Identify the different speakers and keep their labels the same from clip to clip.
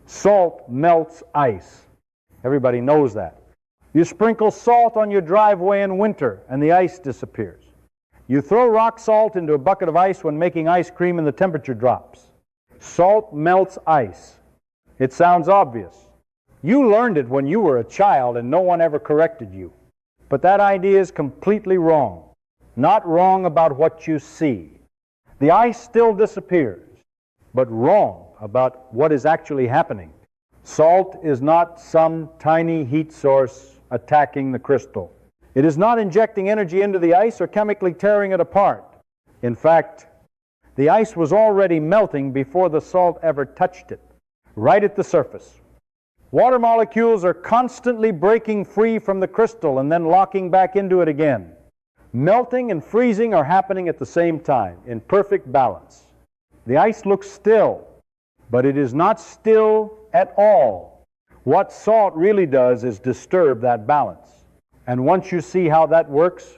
Speaker 1: Salt melts ice. Everybody knows that. You sprinkle salt on your driveway in winter and the ice disappears. You throw rock salt into a bucket of ice when making ice cream and the temperature drops. Salt melts ice. It sounds obvious. You learned it when you were a child and no one ever corrected you. But that idea is completely wrong. Not wrong about what you see. The ice still disappears, but wrong about what is actually happening. Salt is not some tiny heat source attacking the crystal. It is not injecting energy into the ice or chemically tearing it apart. In fact, the ice was already melting before the salt ever touched it, right at the surface. Water molecules are constantly breaking free from the crystal and then locking back into it again. Melting and freezing are happening at the same time, in perfect balance. The ice looks still, but it is not still at all. What salt really does is disturb that balance. And once you see how that works,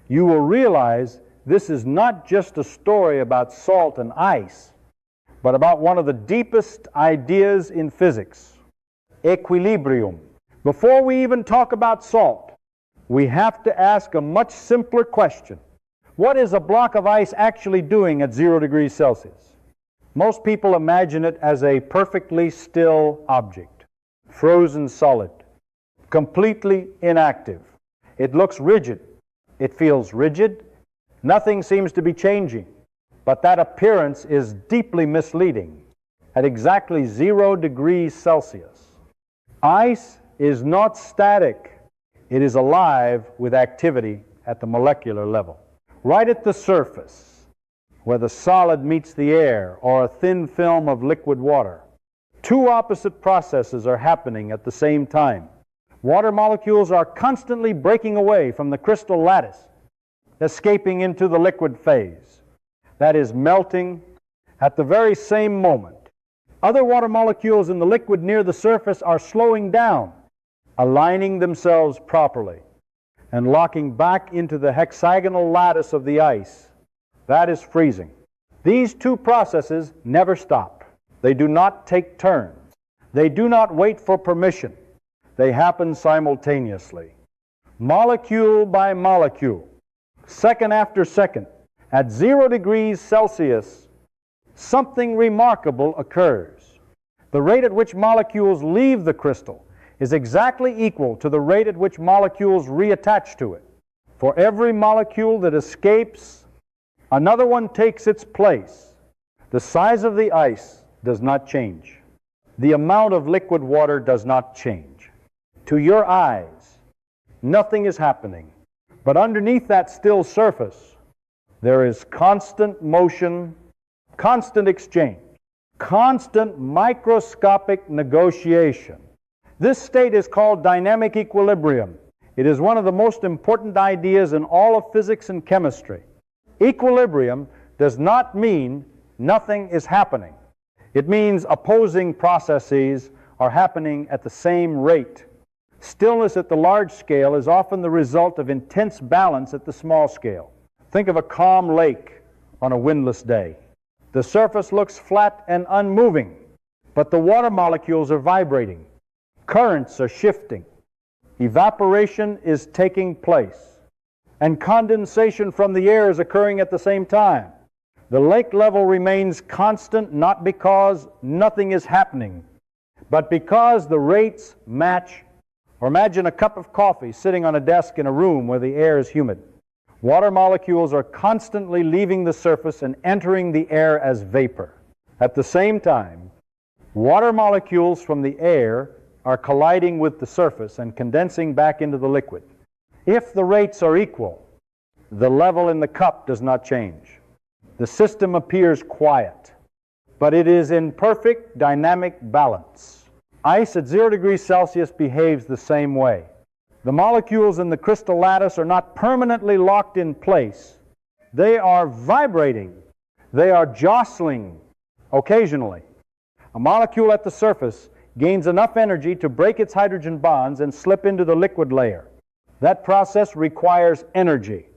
Speaker 1: you will realize this is not just a story about salt and ice, but about one of the deepest ideas in physics, equilibrium. Before we even talk about salt, we have to ask a much simpler question. What is a block of ice actually doing at 0 degrees Celsius? Most people imagine it as a perfectly still object, frozen solid, completely inactive. It looks rigid. It feels rigid. Nothing seems to be changing. But that appearance is deeply misleading. At exactly 0 degrees Celsius, ice is not static. It is alive with activity at the molecular level. Right at the surface, where the solid meets the air or a thin film of liquid water, two opposite processes are happening at the same time. Water molecules are constantly breaking away from the crystal lattice, escaping into the liquid phase. That is melting at the very same moment. Other water molecules in the liquid near the surface are slowing down, aligning themselves properly, and locking back into the hexagonal lattice of the ice. That is freezing. These two processes never stop. They do not take turns. They do not wait for permission. They happen simultaneously. Molecule by molecule, second after second, at 0 degrees Celsius, something remarkable occurs. The rate at which molecules leave the crystal is exactly equal to the rate at which molecules reattach to it. For every molecule that escapes, another one takes its place. The size of the ice does not change. The amount of liquid water does not change. To your eyes, nothing is happening. But underneath that still surface, there is constant motion, constant exchange, constant microscopic negotiation. This state is called dynamic equilibrium. It is one of the most important ideas in all of physics and chemistry. Equilibrium does not mean nothing is happening. It means opposing processes are happening at the same rate. Stillness at the large scale is often the result of intense balance at the small scale. Think of a calm lake on a windless day. The surface looks flat and unmoving, but the water molecules are vibrating. Currents are shifting. Evaporation is taking place, and condensation from the air is occurring at the same time. The lake level remains constant not because nothing is happening, but because the rates match. Or imagine a cup of coffee sitting on a desk in a room where the air is humid. Water molecules are constantly leaving the surface and entering the air as vapor. At the same time, water molecules from the air are colliding with the surface and condensing back into the liquid. If the rates are equal, the level in the cup does not change. The system appears quiet, but it is in perfect dynamic balance. Ice at 0 degrees Celsius behaves the same way. The molecules in the crystal lattice are not permanently locked in place. They are vibrating. They are jostling occasionally. A molecule at the surface gains enough energy to break its hydrogen bonds and slip into the liquid layer. That process requires energy.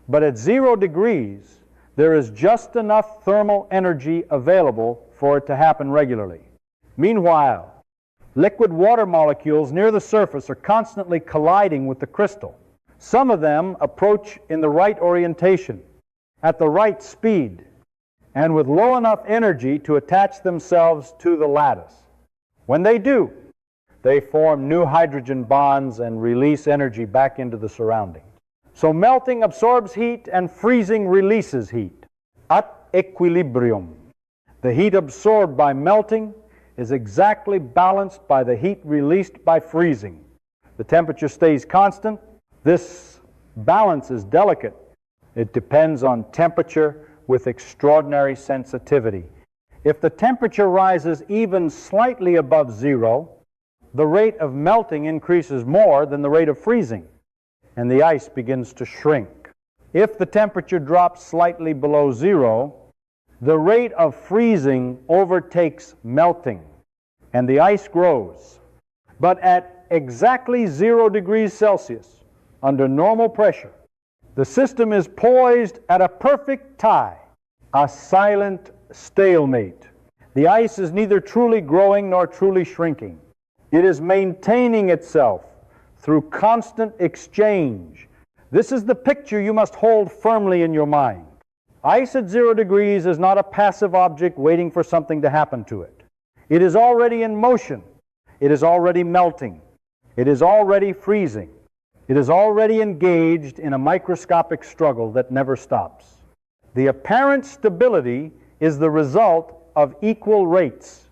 Speaker 1: But at 0 degrees, there is just enough thermal energy available for it to happen regularly. Meanwhile, liquid water molecules near the surface are constantly colliding with the crystal. Some of them approach in the right orientation, at the right speed, and with low enough energy to attach themselves to the lattice. When they do, they form new hydrogen bonds and release energy back into the surroundings. So melting absorbs heat and freezing releases heat. At equilibrium. The heat absorbed by melting is exactly balanced by the heat released by freezing. The temperature stays constant. This balance is delicate. It depends on temperature with extraordinary sensitivity. If the temperature rises even slightly above zero, the rate of melting increases more than the rate of freezing, and the ice begins to shrink. If the temperature drops slightly below zero, the rate of freezing overtakes melting, and the ice grows. But at exactly 0 degrees Celsius, under normal pressure, the system is poised at a perfect tie, a silent stalemate. The ice is neither truly growing nor truly shrinking. It is maintaining itself through constant exchange. This is the picture you must hold firmly in your mind. Ice at 0 degrees is not a passive object waiting for something to happen to it. It is already in motion. It is already melting. It is already freezing. It is already engaged in a microscopic struggle that never stops. The apparent stability is the result of equal rates,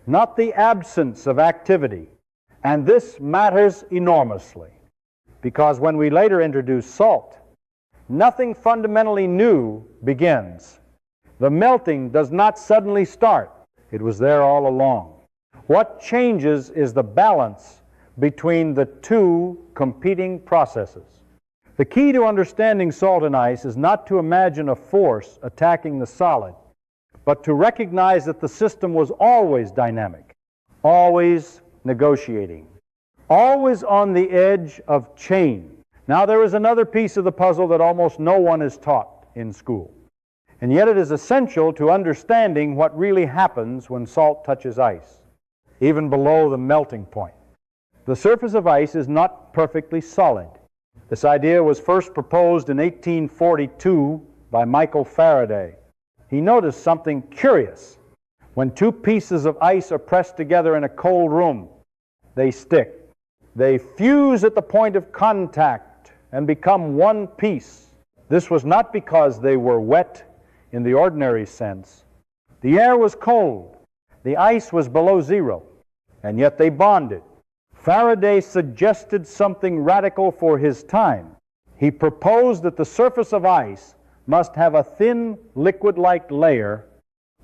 Speaker 1: not the absence of activity. And this matters enormously, because when we later introduce salt, nothing fundamentally new begins. The melting does not suddenly start. It was there all along. What changes is the balance between the two competing processes. The key to understanding salt and ice is not to imagine a force attacking the solid, but to recognize that the system was always dynamic, always negotiating, always on the edge of change. Now there is another piece of the puzzle that almost no one is taught in school, and yet it is essential to understanding what really happens when salt touches ice, even below the melting point. The surface of ice is not perfectly solid. This idea was first proposed in 1842 by Michael Faraday. He noticed something curious. When two pieces of ice are pressed together in a cold room, they stick. They fuse at the point of contact and become one piece. This was not because they were wet in the ordinary sense. The air was cold. The ice was below zero, and yet they bonded. Faraday suggested something radical for his time. He proposed that the surface of ice must have a thin liquid-like layer,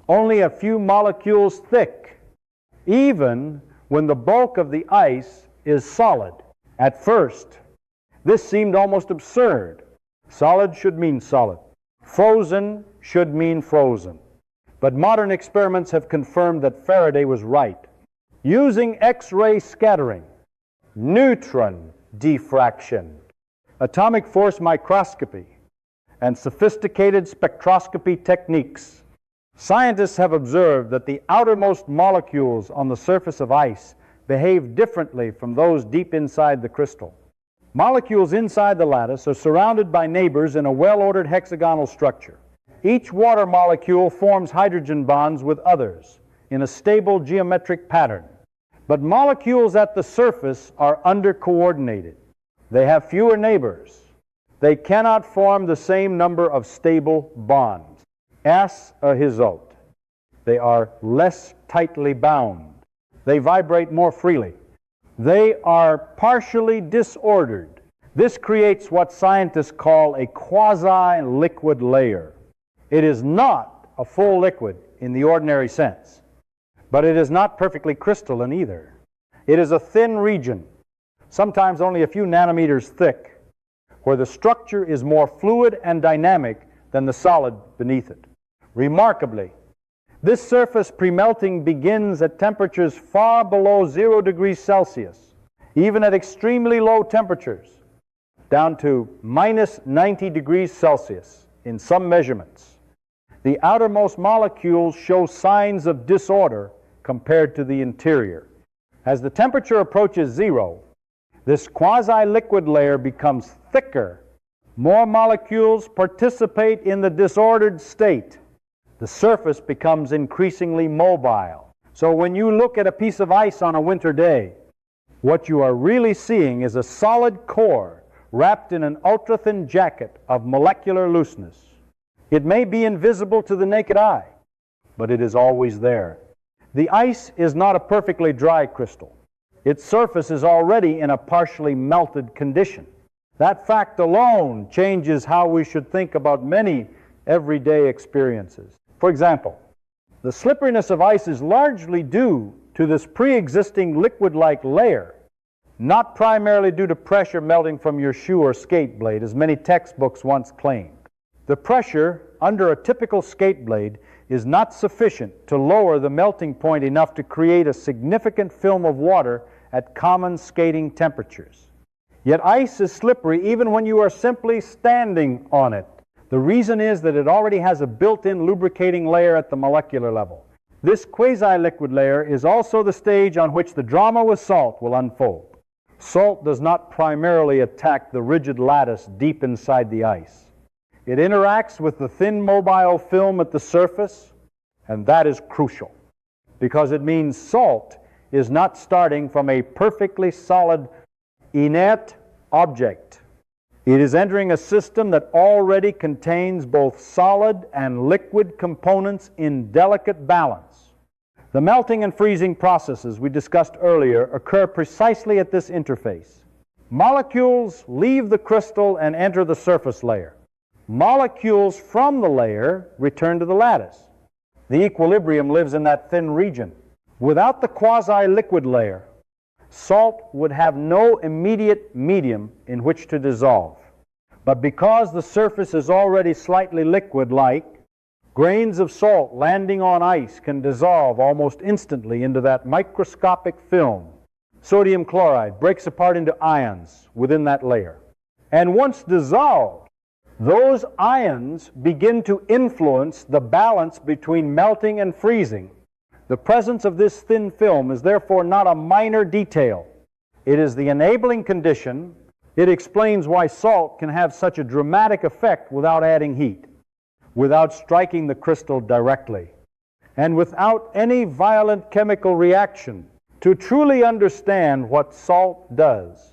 Speaker 1: only a few molecules thick, even when the bulk of the ice is solid. At first, this seemed almost absurd. Solid should mean solid. Frozen should mean frozen. But modern experiments have confirmed that Faraday was right. Using X-ray scattering, neutron diffraction, atomic force microscopy, and sophisticated spectroscopy techniques, scientists have observed that the outermost molecules on the surface of ice behave differently from those deep inside the crystal. Molecules inside the lattice are surrounded by neighbors in a well-ordered hexagonal structure. Each water molecule forms hydrogen bonds with others in a stable geometric pattern. But molecules at the surface are under-coordinated. They have fewer neighbors. They cannot form the same number of stable bonds. As a result, they are less tightly bound. They vibrate more freely. They are partially disordered. This creates what scientists call a quasi-liquid layer. It is not a full liquid in the ordinary sense, but it is not perfectly crystalline either. It is a thin region, sometimes only a few nanometers thick, where the structure is more fluid and dynamic than the solid beneath it. Remarkably, this surface pre-melting begins at temperatures far below 0 degrees Celsius, even at extremely low temperatures, down to minus 90 degrees Celsius in some measurements. The outermost molecules show signs of disorder compared to the interior. As the temperature approaches zero, this quasi-liquid layer becomes thicker. More molecules participate in the disordered state. The surface becomes increasingly mobile. So when you look at a piece of ice on a winter day, what you are really seeing is a solid core wrapped in an ultra-thin jacket of molecular looseness. It may be invisible to the naked eye, but it is always there. The ice is not a perfectly dry crystal. Its surface is already in a partially melted condition. That fact alone changes how we should think about many everyday experiences. For example, the slipperiness of ice is largely due to this pre-existing liquid-like layer, not primarily due to pressure melting from your shoe or skate blade, as many textbooks once claimed. The pressure under a typical skate blade is not sufficient to lower the melting point enough to create a significant film of water at common skating temperatures. Yet ice is slippery even when you are simply standing on it. The reason is that it already has a built-in lubricating layer at the molecular level. This quasi-liquid layer is also the stage on which the drama with salt will unfold. Salt does not primarily attack the rigid lattice deep inside the ice. It interacts with the thin mobile film at the surface, and that is crucial, because it means salt is not starting from a perfectly solid, inert object. It is entering a system that already contains both solid and liquid components in delicate balance. The melting and freezing processes we discussed earlier occur precisely at this interface. Molecules leave the crystal and enter the surface layer. Molecules from the layer return to the lattice. The equilibrium lives in that thin region. Without the quasi-liquid layer, salt would have no immediate medium in which to dissolve. But because the surface is already slightly liquid-like, grains of salt landing on ice can dissolve almost instantly into that microscopic film. Sodium chloride breaks apart into ions within that layer. And once dissolved, those ions begin to influence the balance between melting and freezing. The presence of this thin film is therefore not a minor detail. It is the enabling condition. It explains why salt can have such a dramatic effect without adding heat, without striking the crystal directly, and without any violent chemical reaction. To truly understand what salt does,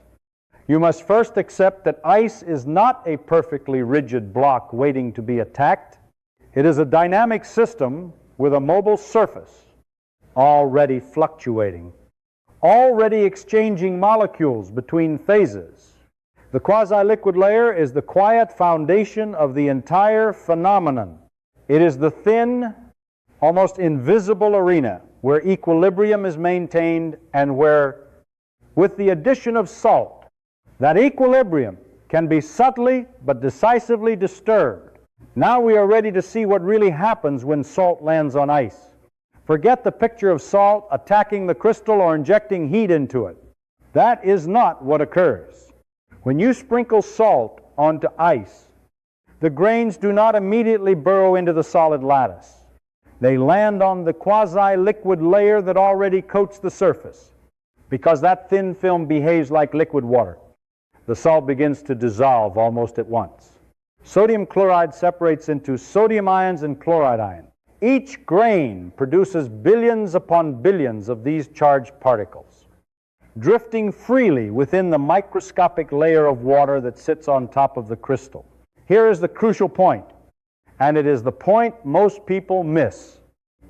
Speaker 1: you must first accept that ice is not a perfectly rigid block waiting to be attacked. It is a dynamic system with a mobile surface, already fluctuating, already exchanging molecules between phases. The quasi-liquid layer is the quiet foundation of the entire phenomenon. It is the thin, almost invisible arena where equilibrium is maintained and where, with the addition of salt, that equilibrium can be subtly but decisively disturbed. Now we are ready to see what really happens when salt lands on ice. Forget the picture of salt attacking the crystal or injecting heat into it. That is not what occurs. When you sprinkle salt onto ice, the grains do not immediately burrow into the solid lattice. They land on the quasi-liquid layer that already coats the surface. Because that thin film behaves like liquid water, the salt begins to dissolve almost at once. Sodium chloride separates into sodium ions and chloride ions. Each grain produces billions upon billions of these charged particles, drifting freely within the microscopic layer of water that sits on top of the crystal. Here is the crucial point, and it is the point most people miss.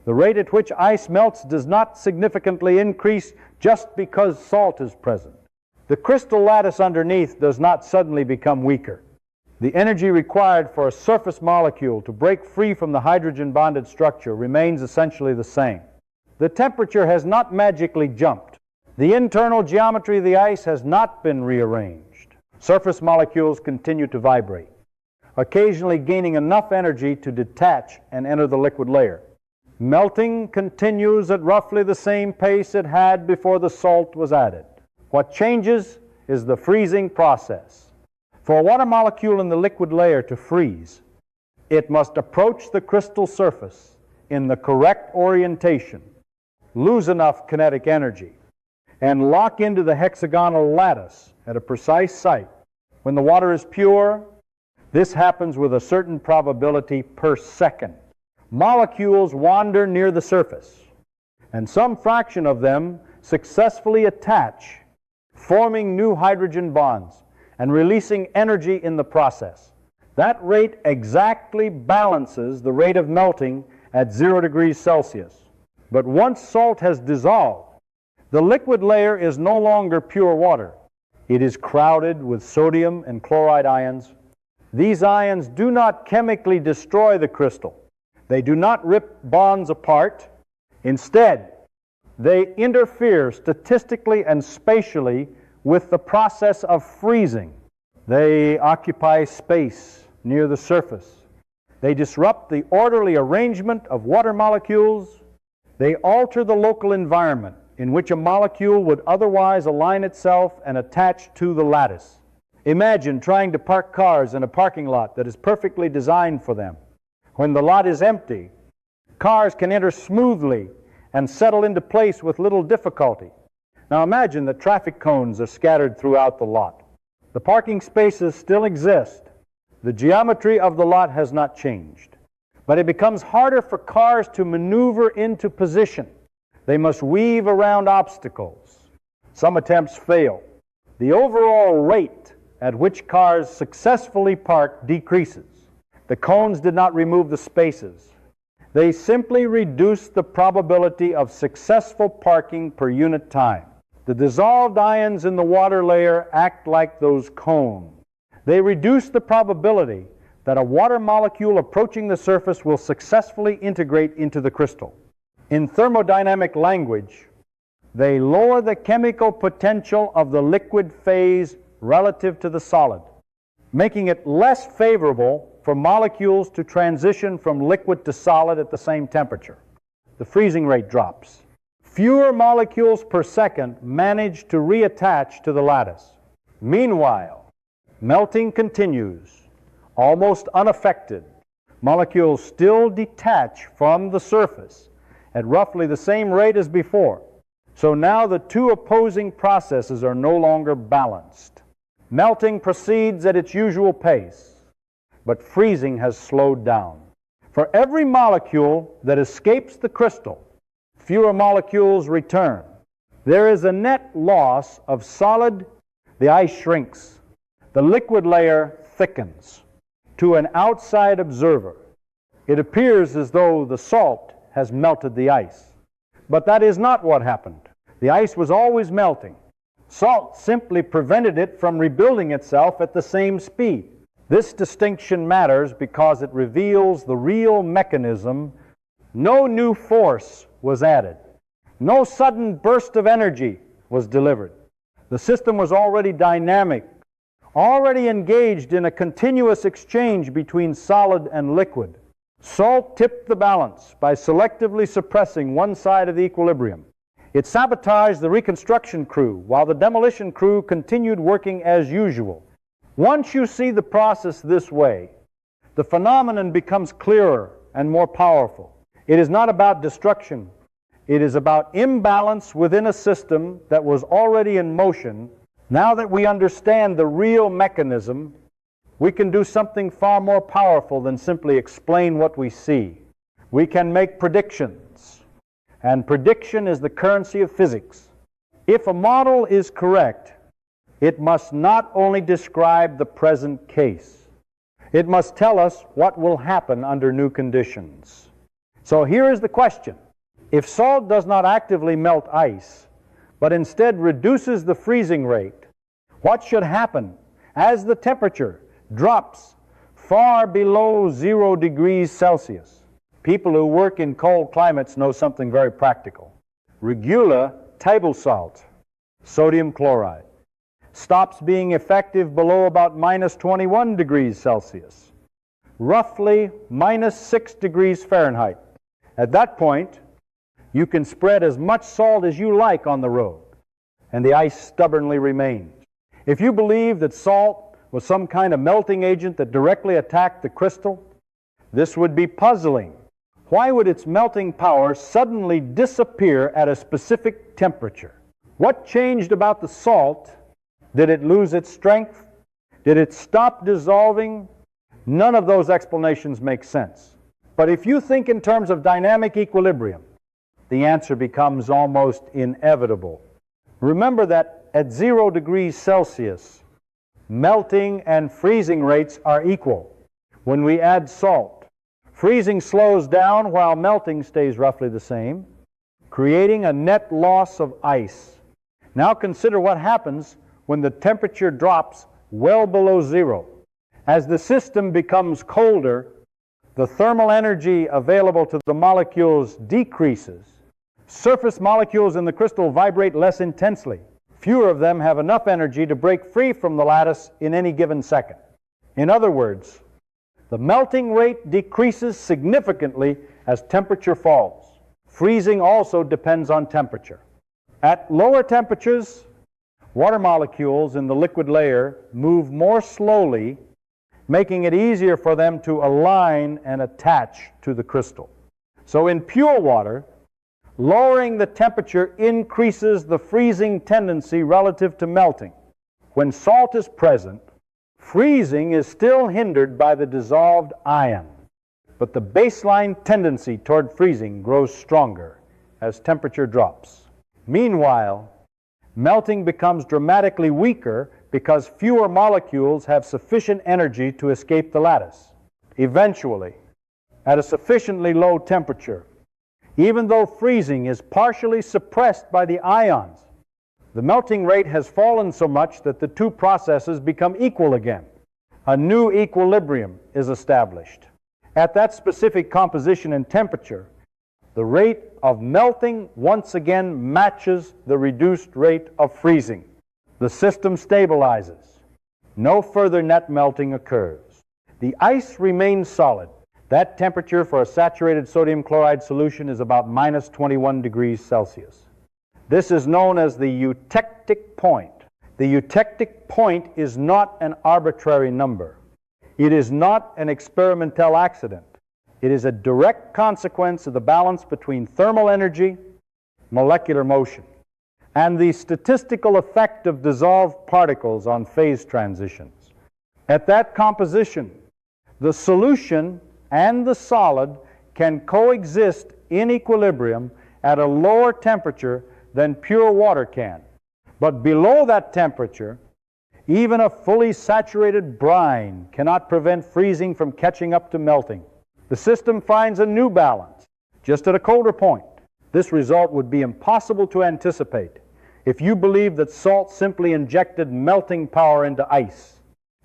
Speaker 1: The rate at which ice melts does not significantly increase just because salt is present. The crystal lattice underneath does not suddenly become weaker. The energy required for a surface molecule to break free from the hydrogen-bonded structure remains essentially the same. The temperature has not magically jumped. The internal geometry of the ice has not been rearranged. Surface molecules continue to vibrate, occasionally gaining enough energy to detach and enter the liquid layer. Melting continues at roughly the same pace it had before the salt was added. What changes is the freezing process. For a water molecule in the liquid layer to freeze, it must approach the crystal surface in the correct orientation, lose enough kinetic energy, and lock into the hexagonal lattice at a precise site. When the water is pure, this happens with a certain probability per second. Molecules wander near the surface, and some fraction of them successfully attach, forming new hydrogen bonds and releasing energy in the process. That rate exactly balances the rate of melting at 0 degrees Celsius. But once salt has dissolved, the liquid layer is no longer pure water. It is crowded with sodium and chloride ions. These ions do not chemically destroy the crystal. They do not rip bonds apart. Instead, they interfere statistically and spatially with the process of freezing. They occupy space near the surface. They disrupt the orderly arrangement of water molecules. They alter the local environment in which a molecule would otherwise align itself and attach to the lattice. Imagine trying to park cars in a parking lot that is perfectly designed for them. When the lot is empty, cars can enter smoothly and settle into place with little difficulty. Now imagine that traffic cones are scattered throughout the lot. The parking spaces still exist. The geometry of the lot has not changed. But it becomes harder for cars to maneuver into position. They must weave around obstacles. Some attempts fail. The overall rate at which cars successfully park decreases. The cones did not remove the spaces. They simply reduced the probability of successful parking per unit time. The dissolved ions in the water layer act like those cones. They reduce the probability that a water molecule approaching the surface will successfully integrate into the crystal. In thermodynamic language, they lower the chemical potential of the liquid phase relative to the solid, making it less favorable for molecules to transition from liquid to solid at the same temperature. The freezing rate drops. Fewer molecules per second manage to reattach to the lattice. Meanwhile, melting continues, almost unaffected. Molecules still detach from the surface at roughly the same rate as before. So now the two opposing processes are no longer balanced. Melting proceeds at its usual pace, but freezing has slowed down. For every molecule that escapes the crystal, fewer molecules return. There is a net loss of solid. The ice shrinks. The liquid layer thickens. To an outside observer, it appears as though the salt has melted the ice. But that is not what happened. The ice was always melting. Salt simply prevented it from rebuilding itself at the same speed. This distinction matters because it reveals the real mechanism. No new force was added. No sudden burst of energy was delivered. The system was already dynamic, already engaged in a continuous exchange between solid and liquid. Salt tipped the balance by selectively suppressing one side of the equilibrium. It sabotaged the reconstruction crew while the demolition crew continued working as usual. Once you see the process this way, the phenomenon becomes clearer and more powerful. It is not about destruction. It is about imbalance within a system that was already in motion. Now that we understand the real mechanism, we can do something far more powerful than simply explain what we see. We can make predictions, and prediction is the currency of physics. If a model is correct, it must not only describe the present case, it must tell us what will happen under new conditions. So here is the question. If salt does not actively melt ice, but instead reduces the freezing rate, what should happen as the temperature drops far below 0 degrees Celsius? People who work in cold climates know something very practical. Regula table salt, sodium chloride, stops being effective below about minus 21 degrees Celsius, roughly minus 6 degrees Fahrenheit. At that point, you can spread as much salt as you like on the road, and the ice stubbornly remains. If you believe that salt was some kind of melting agent that directly attacked the crystal, this would be puzzling. why would its melting power suddenly disappear at a specific temperature? What changed about the salt? Did it lose its strength? Did it stop dissolving? None of those explanations make sense. But if you think in terms of dynamic equilibrium, the answer becomes almost inevitable. Remember that at 0 degrees Celsius, melting and freezing rates are equal. When we add salt, freezing slows down while melting stays roughly the same, creating a net loss of ice. Now consider what happens when the temperature drops well below 0. As the system becomes colder, the thermal energy available to the molecules decreases. Surface molecules in the crystal vibrate less intensely. Fewer of them have enough energy to break free from the lattice in any given second. In other words, the melting rate decreases significantly as temperature falls. Freezing also depends on temperature. At lower temperatures, water molecules in the liquid layer move more slowly, making it easier for them to align and attach to the crystal. So in pure water, lowering the temperature increases the freezing tendency relative to melting. When salt is present, freezing is still hindered by the dissolved ion, but the baseline tendency toward freezing grows stronger as temperature drops. Meanwhile, melting becomes dramatically weaker because fewer molecules have sufficient energy to escape the lattice. Eventually, at a sufficiently low temperature, even though freezing is partially suppressed by the ions, the melting rate has fallen so much that the two processes become equal again. A new equilibrium is established. At that specific composition and temperature, the rate of melting once again matches the reduced rate of freezing. The system stabilizes. No further net melting occurs. The ice remains solid. That temperature for a saturated sodium chloride solution is about minus 21 degrees Celsius. This is known as the eutectic point. The eutectic point is not an arbitrary number. It is not an experimental accident. It is a direct consequence of the balance between thermal energy, molecular motion, and the statistical effect of dissolved particles on phase transitions. At that composition, the solution and the solid can coexist in equilibrium at a lower temperature than pure water can. But below that temperature, even a fully saturated brine cannot prevent freezing from catching up to melting. The system finds a new balance, just at a colder point. This result would be impossible to anticipate if you believe that salt simply injected melting power into ice.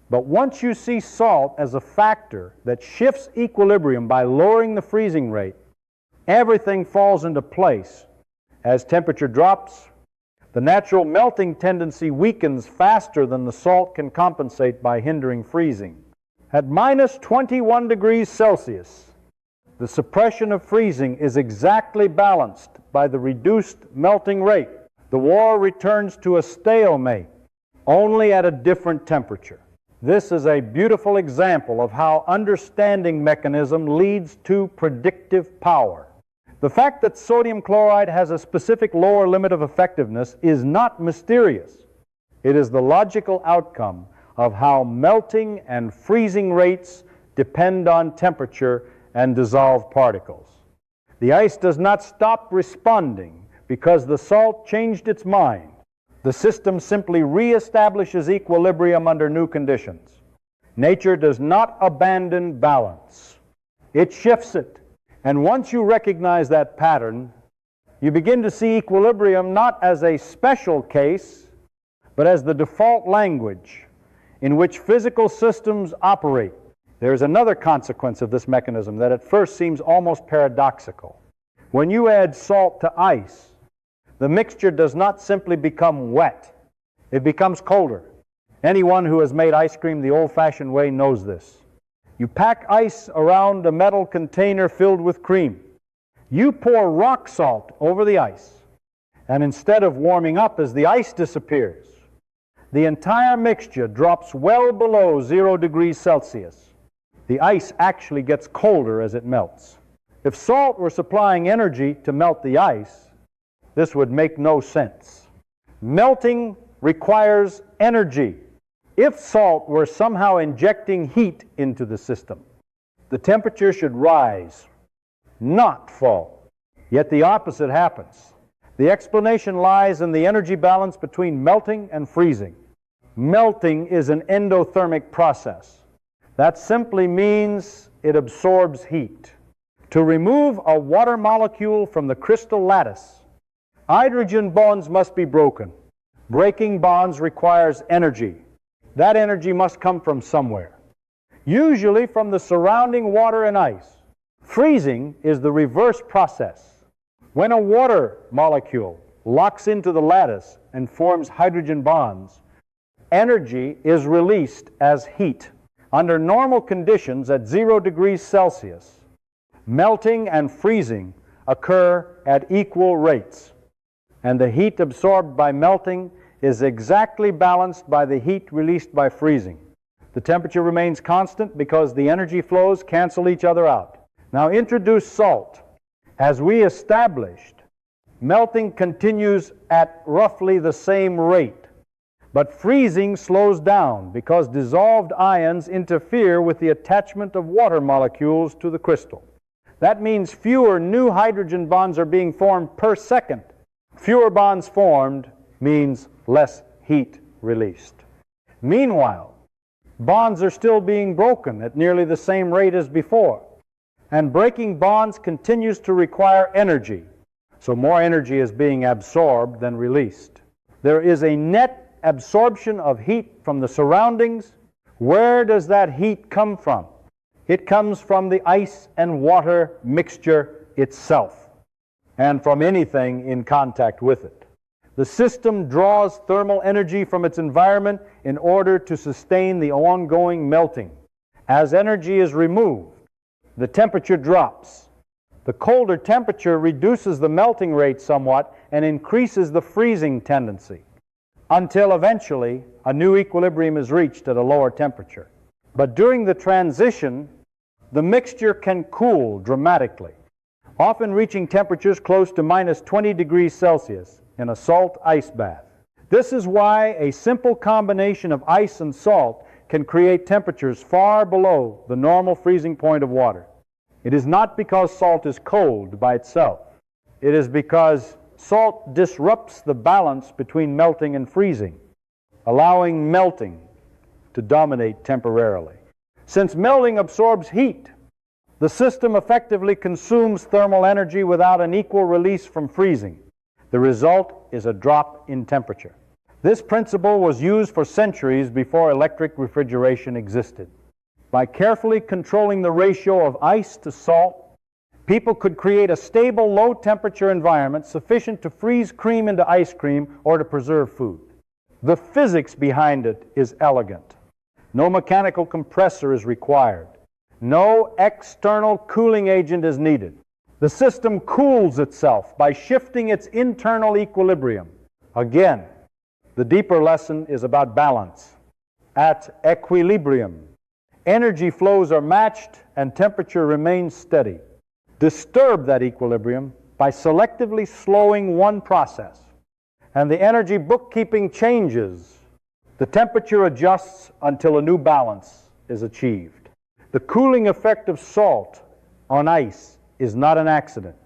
Speaker 1: But once you see salt as a factor that shifts equilibrium by lowering the freezing rate, everything falls into place. As temperature drops, the natural melting tendency weakens faster than the salt can compensate by hindering freezing. At minus 21 degrees Celsius, the suppression of freezing is exactly balanced by the reduced melting rate. The war returns to a stalemate, only at a different temperature. This is a beautiful example of how understanding mechanism leads to predictive power. The fact that sodium chloride has a specific lower limit of effectiveness is not mysterious. It is the logical outcome of how melting and freezing rates depend on temperature and dissolved particles. The ice does not stop responding because the salt changed its mind. The system simply reestablishes equilibrium under new conditions. Nature does not abandon balance. It shifts it. And once you recognize that pattern, you begin to see equilibrium not as a special case, but as the default language in which physical systems operate. There is another consequence of this mechanism that at first seems almost paradoxical. When you add salt to ice, the mixture does not simply become wet. It becomes colder. Anyone who has made ice cream the old-fashioned way knows this. You pack ice around a metal container filled with cream. You pour rock salt over the ice, and instead of warming up as the ice disappears, the entire mixture drops well below 0 degrees Celsius. The ice actually gets colder as it melts. If salt were supplying energy to melt the ice, this would make no sense. Melting requires energy. If salt were somehow injecting heat into the system, the temperature should rise, not fall. Yet the opposite happens. The explanation lies in the energy balance between melting and freezing. Melting is an endothermic process. That simply means it absorbs heat. To remove a water molecule from the crystal lattice, hydrogen bonds must be broken. Breaking bonds requires energy. That energy must come from somewhere, usually from the surrounding water and ice. Freezing is the reverse process. When a water molecule locks into the lattice and forms hydrogen bonds, energy is released as heat. Under normal conditions at 0 degrees Celsius, melting and freezing occur at equal rates, and the heat absorbed by melting is exactly balanced by the heat released by freezing. The temperature remains constant because the energy flows cancel each other out. Now introduce salt. As we established, melting continues at roughly the same rate, but freezing slows down because dissolved ions interfere with the attachment of water molecules to the crystal. That means fewer new hydrogen bonds are being formed per second. Fewer bonds formed means less heat released. Meanwhile, bonds are still being broken at nearly the same rate as before, and breaking bonds continues to require energy, so more energy is being absorbed than released. There is a net absorption of heat from the surroundings. Where does that heat come from? It comes from the ice and water mixture itself, and from anything in contact with it. The system draws thermal energy from its environment in order to sustain the ongoing melting. As energy is removed, the temperature drops. The colder temperature reduces the melting rate somewhat and increases the freezing tendency, until eventually a new equilibrium is reached at a lower temperature. But during the transition, the mixture can cool dramatically, often reaching temperatures close to minus 20 degrees Celsius in a salt ice bath. This is why a simple combination of ice and salt can create temperatures far below the normal freezing point of water. It is not because salt is cold by itself. It is because salt disrupts the balance between melting and freezing, allowing melting to dominate temporarily. Since melting absorbs heat, the system effectively consumes thermal energy without an equal release from freezing. The result is a drop in temperature. This principle was used for centuries before electric refrigeration existed. By carefully controlling the ratio of ice to salt, people could create a stable, low-temperature environment sufficient to freeze cream into ice cream or to preserve food. The physics behind it is elegant. No mechanical compressor is required. No external cooling agent is needed. The system cools itself by shifting its internal equilibrium. Again, the deeper lesson is about balance. At equilibrium, energy flows are matched and temperature remains steady. Disturb that equilibrium by selectively slowing one process, and the energy bookkeeping changes. The temperature adjusts until a new balance is achieved. The cooling effect of salt on ice is not an accident.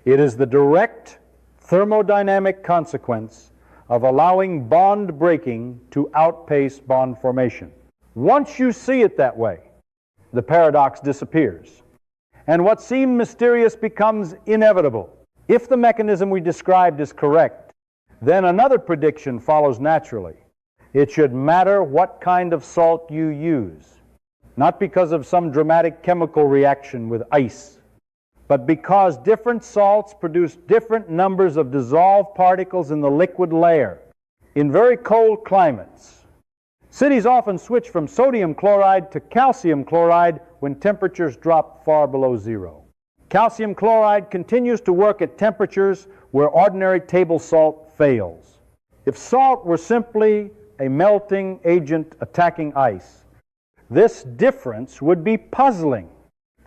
Speaker 1: It is the direct thermodynamic consequence of allowing bond breaking to outpace bond formation. Once you see it that way, the paradox disappears, and what seemed mysterious becomes inevitable. If the mechanism we described is correct, then another prediction follows naturally. It should matter what kind of salt you use, not because of some dramatic chemical reaction with ice, but because different salts produce different numbers of dissolved particles in the liquid layer. In very cold climates, cities often switch from sodium chloride to calcium chloride when temperatures drop far below zero. Calcium chloride continues to work at temperatures where ordinary table salt fails. If salt were simply a melting agent attacking ice, this difference would be puzzling.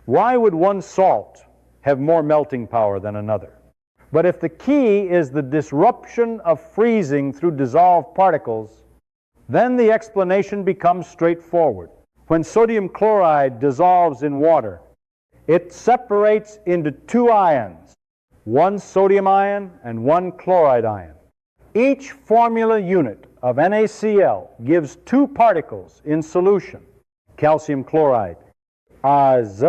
Speaker 1: Why would one salt have more melting power than another. But if the key is the disruption of freezing through dissolved particles, then the explanation becomes straightforward. When sodium chloride dissolves in water, it separates into two ions, one sodium ion and one chloride ion. Each formula unit of NaCl gives two particles in solution, calcium chloride. As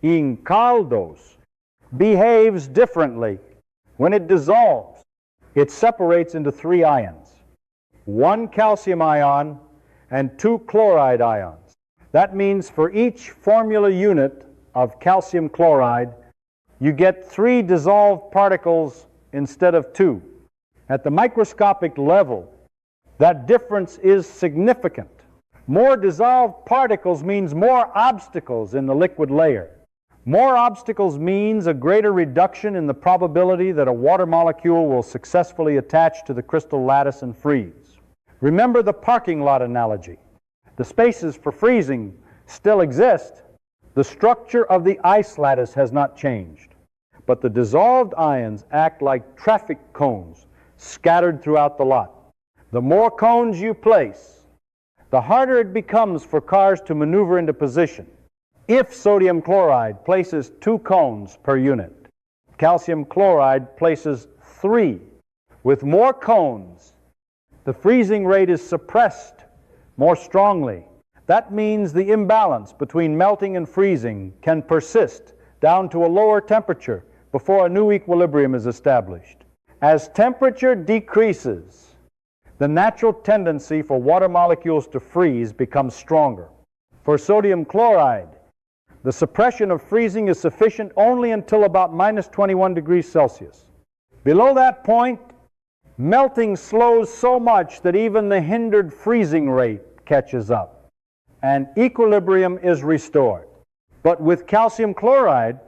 Speaker 1: in caldos behaves differently. When it dissolves, it separates into three ions, one calcium ion and two chloride ions. That means for each formula unit of calcium chloride, you get three dissolved particles instead of two. At the microscopic level, that difference is significant. More dissolved particles means more obstacles in the liquid layer. More obstacles means a greater reduction in the probability that a water molecule will successfully attach to the crystal lattice and freeze. Remember the parking lot analogy. The spaces for freezing still exist. The structure of the ice lattice has not changed. But the dissolved ions act like traffic cones scattered throughout the lot. The more cones you place, the harder it becomes for cars to maneuver into position. If sodium chloride places two cones per unit, calcium chloride places three. With more cones, the freezing rate is suppressed more strongly. That means the imbalance between melting and freezing can persist down to a lower temperature before a new equilibrium is established. As temperature decreases, the natural tendency for water molecules to freeze becomes stronger. For sodium chloride, the suppression of freezing is sufficient only until about minus 21 degrees Celsius. Below that point, melting slows so much that even the hindered freezing rate catches up, and equilibrium is restored. But with calcium chloride,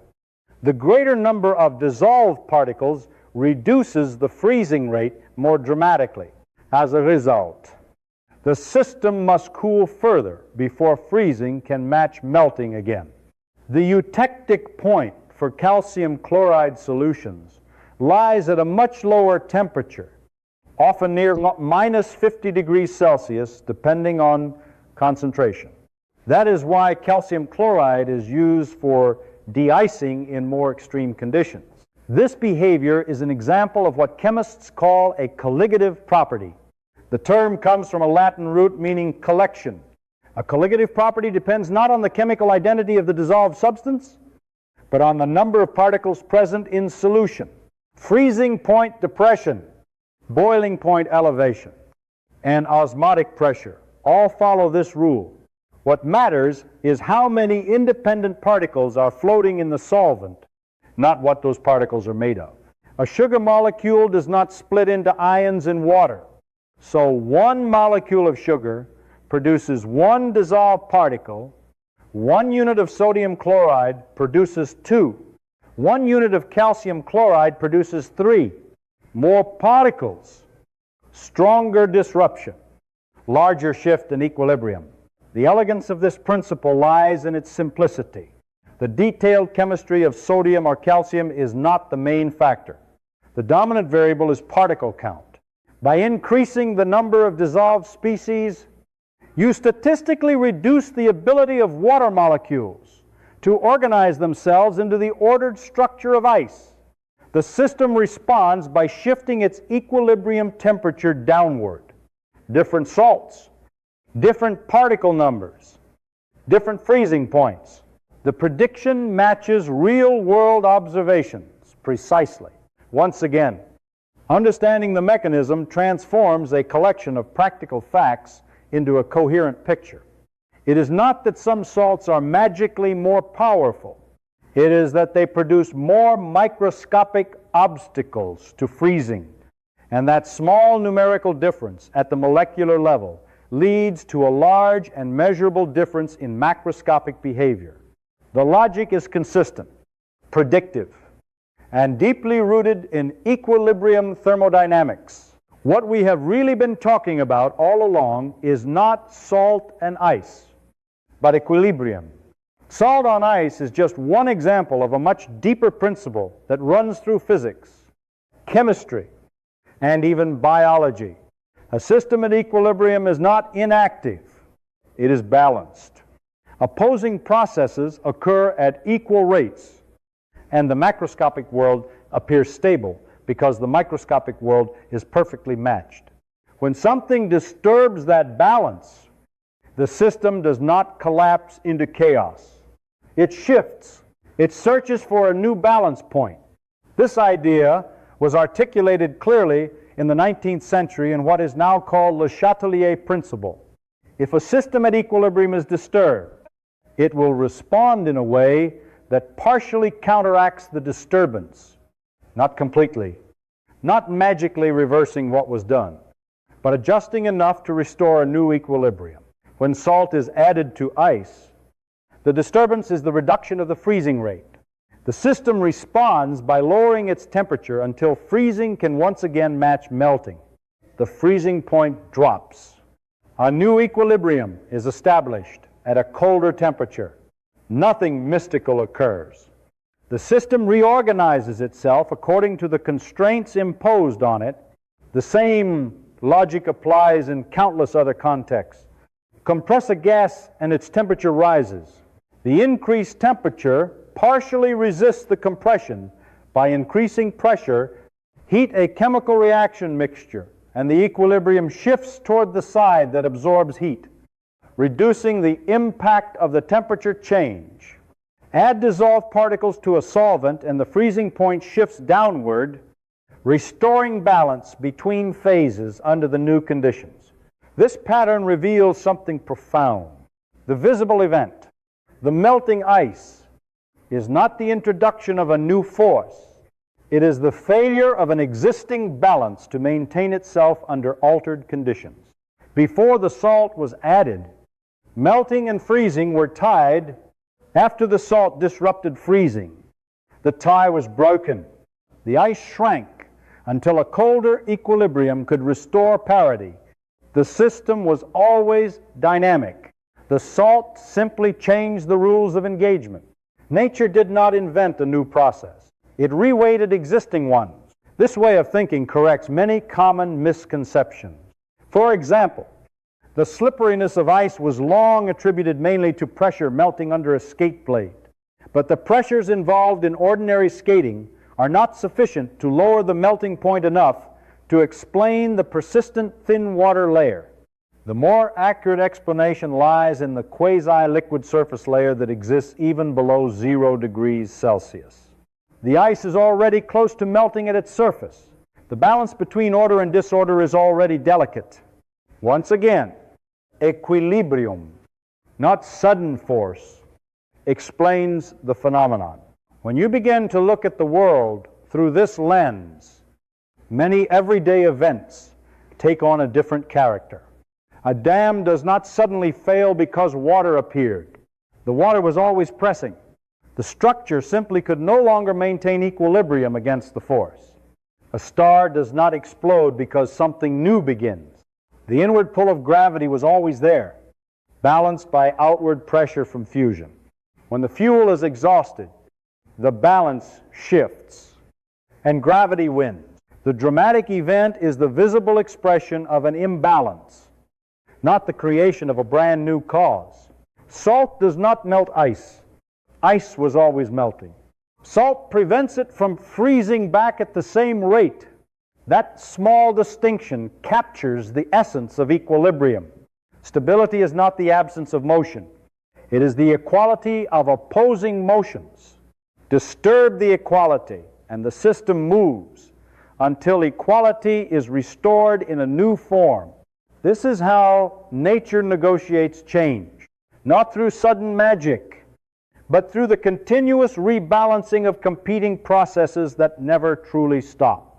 Speaker 1: the greater number of dissolved particles reduces the freezing rate more dramatically. As a result, the system must cool further before freezing can match melting again. The eutectic point for calcium chloride solutions lies at a much lower temperature, often near minus 50 degrees Celsius, depending on concentration. That is why calcium chloride is used for de-icing in more extreme conditions. This behavior is an example of what chemists call a colligative property. The term comes from a Latin root meaning collection. A colligative property depends not on the chemical identity of the dissolved substance, but on the number of particles present in solution. Freezing point depression, boiling point elevation, and osmotic pressure all follow this rule. What matters is how many independent particles are floating in the solvent, not what those particles are made of. A sugar molecule does not split into ions in water. So one molecule of sugar produces one dissolved particle, 1 unit of sodium chloride produces 2, 1 unit of calcium chloride produces 3. More particles, stronger disruption, larger shift in equilibrium. The elegance of this principle lies in its simplicity. The detailed chemistry of sodium or calcium is not the main factor. The dominant variable is particle count. By increasing the number of dissolved species, you statistically reduce the ability of water molecules to organize themselves into the ordered structure of ice. The system responds by shifting its equilibrium temperature downward. Different salts, different particle numbers, different freezing points. The prediction matches real-world observations precisely. Once again, understanding the mechanism transforms a collection of practical facts into a coherent picture. It is not that some salts are magically more powerful. It is that they produce more microscopic obstacles to freezing, and that small numerical difference at the molecular level leads to a large and measurable difference in macroscopic behavior. The logic is consistent, predictive, and deeply rooted in equilibrium thermodynamics. What we have really been talking about all along is not salt and ice, but equilibrium. Salt on ice is just one example of a much deeper principle that runs through physics, chemistry, and even biology. A system at equilibrium is not inactive, it is balanced. Opposing processes occur at equal rates, and the macroscopic world appears stable because the microscopic world is perfectly matched. When something disturbs that balance, the system does not collapse into chaos. It shifts. It searches for a new balance point. This idea was articulated clearly in the 19th century in what is now called Le Chatelier principle. If a system at equilibrium is disturbed, it will respond in a way that partially counteracts the disturbance, not completely, not magically reversing what was done, but adjusting enough to restore a new equilibrium. When salt is added to ice, the disturbance is the reduction of the freezing rate. The system responds by lowering its temperature until freezing can once again match melting. The freezing point drops. A new equilibrium is established at a colder temperature. Nothing mystical occurs. The system reorganizes itself according to the constraints imposed on it. The same logic applies in countless other contexts. Compress a gas and its temperature rises. The increased temperature partially resists the compression by increasing pressure. Heat a chemical reaction mixture, and the equilibrium shifts toward the side that absorbs heat, reducing the impact of the temperature change. Add dissolved particles to a solvent, and the freezing point shifts downward, restoring balance between phases under the new conditions. This pattern reveals something profound. The visible event, the melting ice, is not the introduction of a new force. It is the failure of an existing balance to maintain itself under altered conditions. Before the salt was added, melting and freezing were tied. After the salt disrupted freezing, the tie was broken. The ice shrank until a colder equilibrium could restore parity. The system was always dynamic. The salt simply changed the rules of engagement. Nature did not invent a new process. It reweighted existing ones. This way of thinking corrects many common misconceptions. For example, the slipperiness of ice was long attributed mainly to pressure melting under a skate blade. But the pressures involved in ordinary skating are not sufficient to lower the melting point enough to explain the persistent thin water layer. The more accurate explanation lies in the quasi-liquid surface layer that exists even below 0 degrees Celsius. The ice is already close to melting at its surface. The balance between order and disorder is already delicate. Once again, equilibrium, not sudden force, explains the phenomenon. When you begin to look at the world through this lens, many everyday events take on a different character. A dam does not suddenly fail because water appeared. The water was always pressing. The structure simply could no longer maintain equilibrium against the force. A star does not explode because something new begins. The inward pull of gravity was always there, balanced by outward pressure from fusion. When the fuel is exhausted, the balance shifts, and gravity wins. The dramatic event is the visible expression of an imbalance, not the creation of a brand new cause. Salt does not melt ice. Ice was always melting. Salt prevents it from freezing back at the same rate. That small distinction captures the essence of equilibrium. Stability is not the absence of motion. It is the equality of opposing motions. Disturb the equality, and the system moves until equality is restored in a new form. This is how nature negotiates change, not through sudden magic, but through the continuous rebalancing of competing processes that never truly stop.